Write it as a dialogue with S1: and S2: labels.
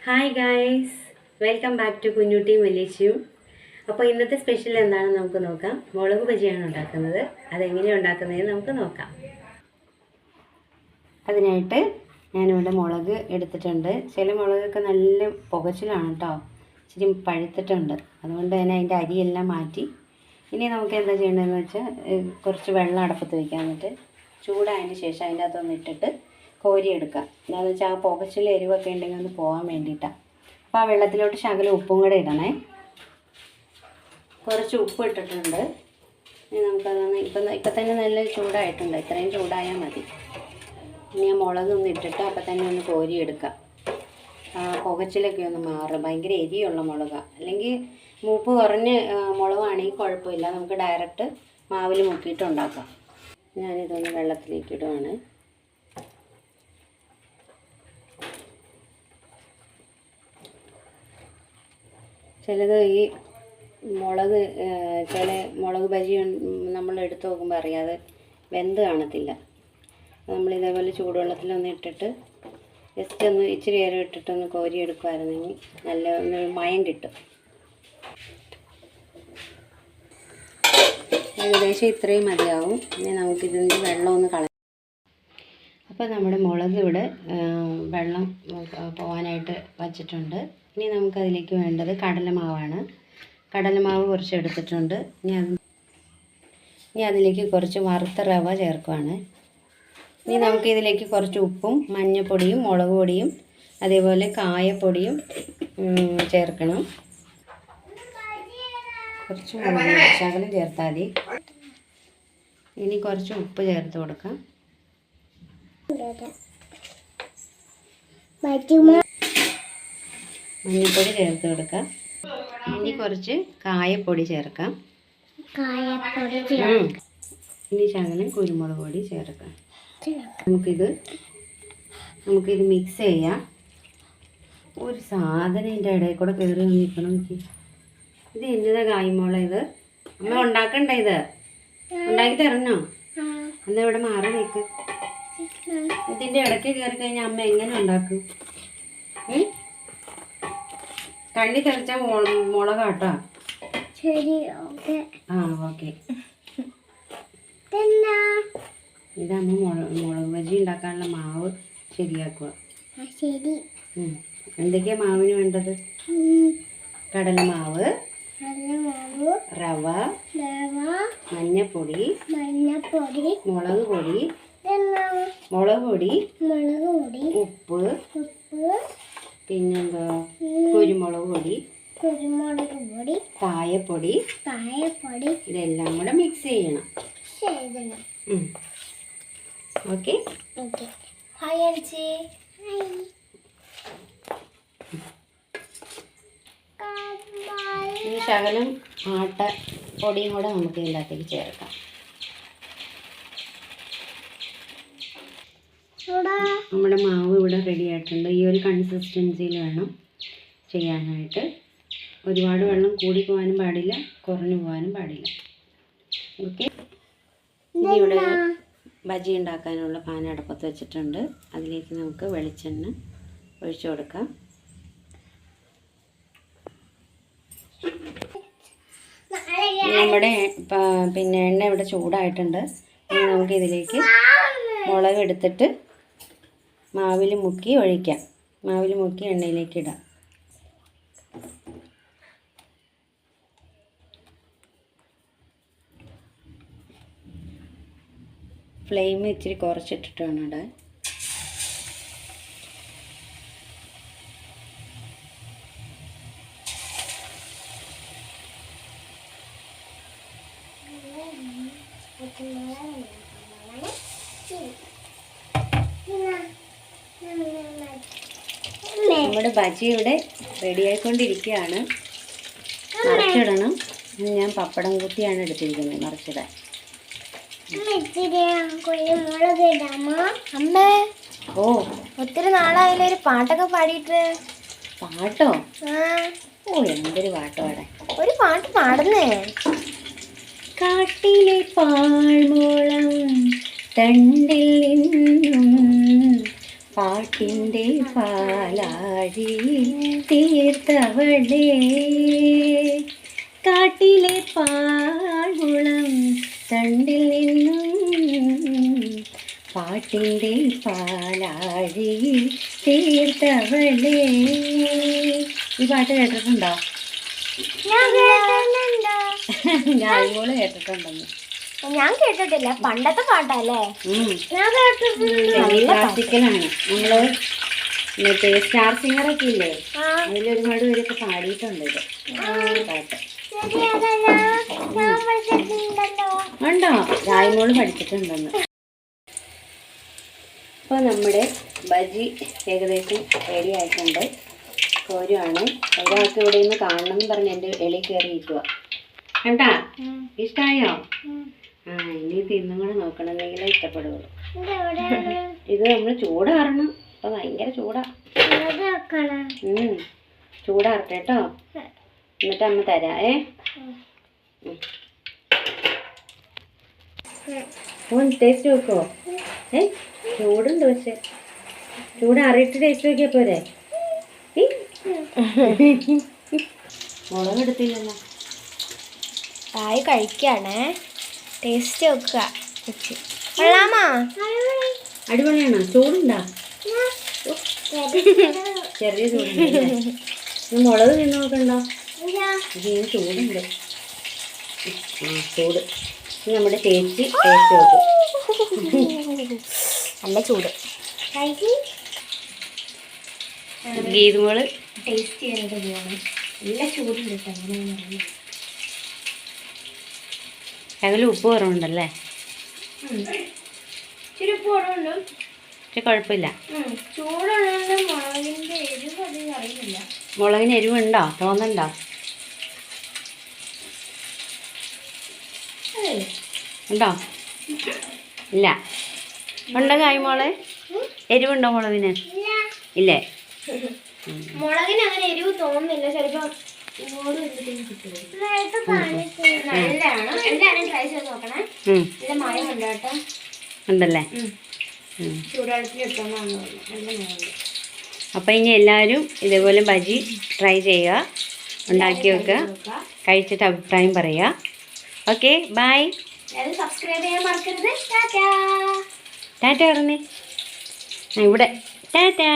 S1: Hi guys, welcome back to കുഞ്ഞുട്ടിയും വലിയച്ചിയും. അപ്പോൾ ഇന്നത്തെ സ്പെഷ്യൽ എന്താണെന്ന് നമുക്ക് നോക്കാം. മുളക് ബജിയാണ് ഉണ്ടാക്കുന്നത്. അതെങ്ങനെയാണ് ഉണ്ടാക്കുന്നതെന്ന് നമുക്ക് നോക്കാം. അതിനായിട്ട് ഞാനിവിടെ മുളക് എടുത്തിട്ടുണ്ട്. ചില മുളകൊക്കെ നല്ല പുകച്ചിലാണ് കേട്ടോ, ഇച്ചിരി പഴുത്തിട്ടുണ്ട്. അതുകൊണ്ട് തന്നെ അതിൻ്റെ അരിയെല്ലാം മാറ്റി. ഇനി നമുക്ക് എന്താ ചെയ്യേണ്ടതെന്ന് വെച്ചാൽ കുറച്ച് വെള്ളം അടപ്പത്ത് വയ്ക്കാം. എന്നിട്ട് ചൂടായതിന് ശേഷം അതിൻ്റെ അകത്തൊന്ന് ഇട്ടിട്ട് കോരിയെടുക്കാം. എന്താണെന്ന് വെച്ചാൽ ആ പുകച്ചിൽ എരിവൊക്കെ ഉണ്ടെങ്കിൽ ഒന്ന് പോകാൻ വേണ്ടിയിട്ടാണ്. അപ്പോൾ ആ വെള്ളത്തിലോട്ട് ശകലം ഉപ്പും കൂടെ ഇടണേ. കുറച്ച് ഉപ്പ് ഇട്ടിട്ടുണ്ട്. ഇനി നമുക്കതൊന്ന് ഇപ്പം തന്നെ നല്ല ചൂടായിട്ടുണ്ട്. ഇത്രയും ചൂടായാൽ മതി. ഇനി ആ മുളകൊന്ന് ഇട്ടിട്ട് അപ്പം തന്നെ ഒന്ന് കോരിയെടുക്കാം. ആ പുകച്ചിലൊക്കെ ഒന്ന് മാറും. ഭയങ്കര എരിയുള്ള മുളകാണ്. അല്ലെങ്കിൽ മൂപ്പ് കുറഞ്ഞ് മുളകാണെങ്കിൽ കുഴപ്പമില്ല, നമുക്ക് ഡയറക്റ്റ് മാവിൽ മുക്കിയിട്ട് ഉണ്ടാക്കാം. ഞാനിതൊന്ന് വെള്ളത്തിലേക്ക് ഇടുവാണ്. ചിലത് ഈ മുളക് ചില മുളക് ബജി നമ്മൾ എടുത്ത് നോക്കുമ്പോൾ അറിയാതെ വെന്ത് കാണത്തില്ല. നമ്മളിതേപോലെ ചൂടുവെള്ളത്തിലൊന്ന് ഇട്ടിട്ട് ജസ്റ്റ് ഒന്ന് ഇച്ചിരി നേരം ഇട്ടിട്ടൊന്ന് കോരിയെടുക്കുമായിരുന്നെങ്കിൽ നല്ല ഒന്ന് മയം കിട്ടും. ഏകദേശം ഇത്രയും മതിയാവും. ഇനി നമുക്കിതിൻ്റെ വെള്ളം ഒന്ന് കളയാം. അപ്പോൾ നമ്മുടെ മുളക് ഇവിടെ വെള്ളം പോകാനായിട്ട് വച്ചിട്ടുണ്ട്. ഇനി നമുക്കതിലേക്ക് വേണ്ടത് കടലമാവാണ്. കടലമാവ് കുറച്ച് എടുത്തിട്ടുണ്ട്. ഇനി അതിലേക്ക് കുറച്ച് വറുത്ത റവ ചേർക്കുവാണ്. ഇനി നമുക്കിതിലേക്ക് കുറച്ച് ഉപ്പും മഞ്ഞൾപ്പൊടിയും മുളക് പൊടിയും അതേപോലെ കായപ്പൊടിയും ചേർക്കണം. കുറച്ച് മുളക് പൊടി ശകലം ചേർത്താൽ മതി. ഇനി കുറച്ച് ഉപ്പ് ചേർത്ത് കൊടുക്കാം. മഞ്ഞൾപ്പൊടി ചേർത്ത് കൊടുക്കാം. ഇനി കുറച്ച് കായപ്പൊടി ചേർക്കാം. ഇനി ശകലം കുരുമുളക് പൊടി ചേർക്കാം. നമുക്കിത് മിക്സ് ചെയ്യാം. ഒരു സാധനം ഇതിൻ്റെ ഇടയിൽ കൂടെ കയറി നിൽക്കണം. ഇത് എന്നതാ കായ്മോള? ഇത് അമ്മ ഉണ്ടാക്കണ്ട? ഇത് ഉണ്ടാക്കി തരണോ? എന്നാ ഇവിടെ മാറി നിൽക്ക്. ഇതിൻ്റെ ഇടയ്ക്ക് കയറി കഴിഞ്ഞാൽ അമ്മ എങ്ങനെ ഉണ്ടാക്കും? കണ്ണി തെറിച്ച മുളകാട്ടോ. ശരി, ഓക്കെ. ഓക്കെ. ഇതമ്മ മുളക് ബജി ഉണ്ടാക്കാനുള്ള മാവ് ശരിയാക്കുക. എന്തൊക്കെയാ മാവിന് വേണ്ടത്? കടലമാവ്, റവ, മഞ്ഞപ്പൊടി, മുളക് പൊടി, ഉപ്പ്, പിന്നെന്താ കുരുമുളക് പൊടി, കായപ്പൊടി, ഇതെല്ലാം കൂടെ മിക്സ് ചെയ്യണം. ഓക്കെ. ഹായ് അഞ്ചി. ഈ ശകലം ആട്ട പൊടിയും കൂടെ നമുക്ക് ഇതിനകത്തേക്ക് ചേർക്കാം. നമ്മുടെ മാവ് ഇവിടെ റെഡി ആയിട്ടുണ്ട്. ഈ ഒരു കൺസിസ്റ്റൻസിയിൽ വേണം ചെയ്യാനായിട്ട്. ഒരുപാട് വെള്ളം കൂടി പോകാനും പാടില്ല, കുറഞ്ഞു പോകാനും പാടില്ല. ഓക്കെ. ഇനി ഇവിടെ ബജി ഉണ്ടാക്കാനുള്ള പാൻ അടുപ്പത്ത് വെച്ചിട്ടുണ്ട്. അതിലേക്ക് നമുക്ക് വെളിച്ചെണ്ണ ഒഴിച്ചു കൊടുക്കാം. നമ്മുടെ പിന്നെ എണ്ണ ഇവിടെ ചൂടായിട്ടുണ്ട്. ഇനി നമുക്ക് ഇതിലേക്ക് മുളക് എടുത്തിട്ട് മാവിൽ മുക്കി ഒഴിക്കാം. മാവിൽ മുക്കി എണ്ണയിലേക്ക് ഇടാം. ഫ്ലെയിം ഇച്ചിരി കുറച്ചിട്ടിട്ട് വേണം ഇടാൻ. നമ്മുടെ ബജി ഇവിടെ റെഡി ആയിക്കൊണ്ടിരിക്കുകയാണ്. മറിച്ചിടണം. ഞാൻ പപ്പടം കുത്തിയാണ് എടുത്തിരിക്കുന്നത് മറിച്ചിടാൻ.
S2: അമ്മേ,
S1: ഓ,
S2: ഒത്തിരി നാളായാലും ഒരു പാട്ടൊക്കെ പാടിയിട്ട്.
S1: പാട്ടോ? ഓ, എന്തൊരു പാട്ട് പാടാൻ.
S2: ഒരു പാട്ട് പാടുന്നേ.
S1: കാട്ടിലെ പാഴ്മൂളം തണ്ടിൽ നിന്നും പാട്ടിൻ്റെ പാലാഴി തീർത്തവളേ കാട്ടിലെ പാഴ്കുളം തണ്ടിൽ നിന്നും പാട്ടിൻ്റെ പാലാഴി തീർത്തവളേ. ഈ പാട്ട് കേട്ടിട്ടുണ്ടോ? ഗായികോള് കേട്ടിട്ടുണ്ടെന്ന്.
S2: ഞാൻ കേട്ടിട്ടില്ല. പണ്ടത്തെ പാട്ടല്ലേ?
S1: ക്ലാസിക്കലാണ്. നമ്മള് മറ്റേ സ്റ്റാർ സിംഗറൊക്കെ ഇല്ലേ, അതിലൊരുപാട് പേരൊക്കെ പാടിയിട്ടുണ്ട് ഇത് പാട്ട്. ഉണ്ടോ? ഗായികോള് പഠിച്ചിട്ടുണ്ടെന്ന്. അപ്പോൾ നമ്മുടെ ബജി ഏകദേശം റെഡി ആയിട്ടുണ്ട്. കോരുവാണ്. ഒരാൾക്ക് ഇവിടെ നിന്ന് കാണണമെന്ന് പറഞ്ഞ് എൻ്റെ എളി കയറിയിരിക്കുക. കണ്ടാ? ഇഷ്ടമായോ? ഇനി തിന്നും കൂടെ നോക്കണമെന്നെങ്കിലേ ഇഷ്ടപ്പെടുള്ളൂ. ഇത് നമ്മൾ ചൂടാറണം. അപ്പൊ ഭയങ്കര ചൂടാ. ചൂടാറട്ടെ കേട്ടോ. എന്നിട്ട് അമ്മ തരാം. ടേസ്റ്റ് നോക്കുമോ? ചൂടുണ്ട്. പക്ഷെ ചൂടാറിയിട്ട് ടേസ്റ്റ് നോക്കിയാ പോരെ? മുളക് എടുത്തില്ലല്ലോ.
S2: തായി കഴിക്കാണേ. ടേസ്റ്റ് വെക്കുക. കൊള്ളാമാ?
S1: അടിപൊളിയാണോ? ചൂടുണ്ടോ? ചെറിയ ചൂടുണ്ട്. മുളക് തിന്ന് നോക്കണ്ടോ? ഇതിന് ചൂടുണ്ട്. ചൂട്. നമ്മുടെ ചേച്ചി ടേസ്റ്റ് നോക്കും.
S2: നല്ല ചൂട്.
S1: ഗീതുമോള്
S2: ടേസ്റ്റ് ചെയ്യാനായിട്ട് പോവാണ്. നല്ല ചൂടുണ്ട് കേട്ടോ. അങ്ങനെയാണെന്ന്
S1: അതിൽ ഉപ്പ് കുറവുണ്ടല്ലേ?
S2: ഇച്ചിരി ഉപ്പ് കുറവുണ്ട്.
S1: പക്ഷെ കുഴപ്പമില്ല.
S2: ചൂടുള്ളതുകൊണ്ട് മുളകിൻ്റെ എരിവ് അധികം അറിയുന്നില്ല.
S1: മുളകിന് എരിവുണ്ടോ? തോന്നണ്ടോ? ഉണ്ടോ? ഇല്ല. ഉണ്ടോ കായ്മോളെ? എരിവുണ്ടോ മുളകിന്? ഇല്ലേ?
S2: മുളകിന് അങ്ങനെ എരിവ് തോന്നുന്നില്ല. ചിലപ്പോൾ നല്ലതാണ്. എല്ലാവരും ട്രൈ ചെയ്ത് നോക്കണേ. നല്ല മയമുണ്ട് കേട്ടോ.
S1: ഉണ്ടല്ലേ?
S2: ചൂടുവെള്ളത്തിൽ ഇട്ടോന്നാണ് നല്ല മയമുണ്ട്.
S1: അപ്പം ഇനി എല്ലാവരും ഇതേപോലെ ബജി ട്രൈ ചെയ്യുക, ഉണ്ടാക്കി വെക്കുക, കഴിച്ചിട്ട് അഭിപ്രായം പറയുക. Okay, by.
S2: സബ്സ്ക്രൈബ് ചെയ്യാൻ മറക്കരുത്. ടാറ്റാ.
S1: ടാറ്റ പറഞ്ഞേ. ഇവിടെ ടാറ്റാ.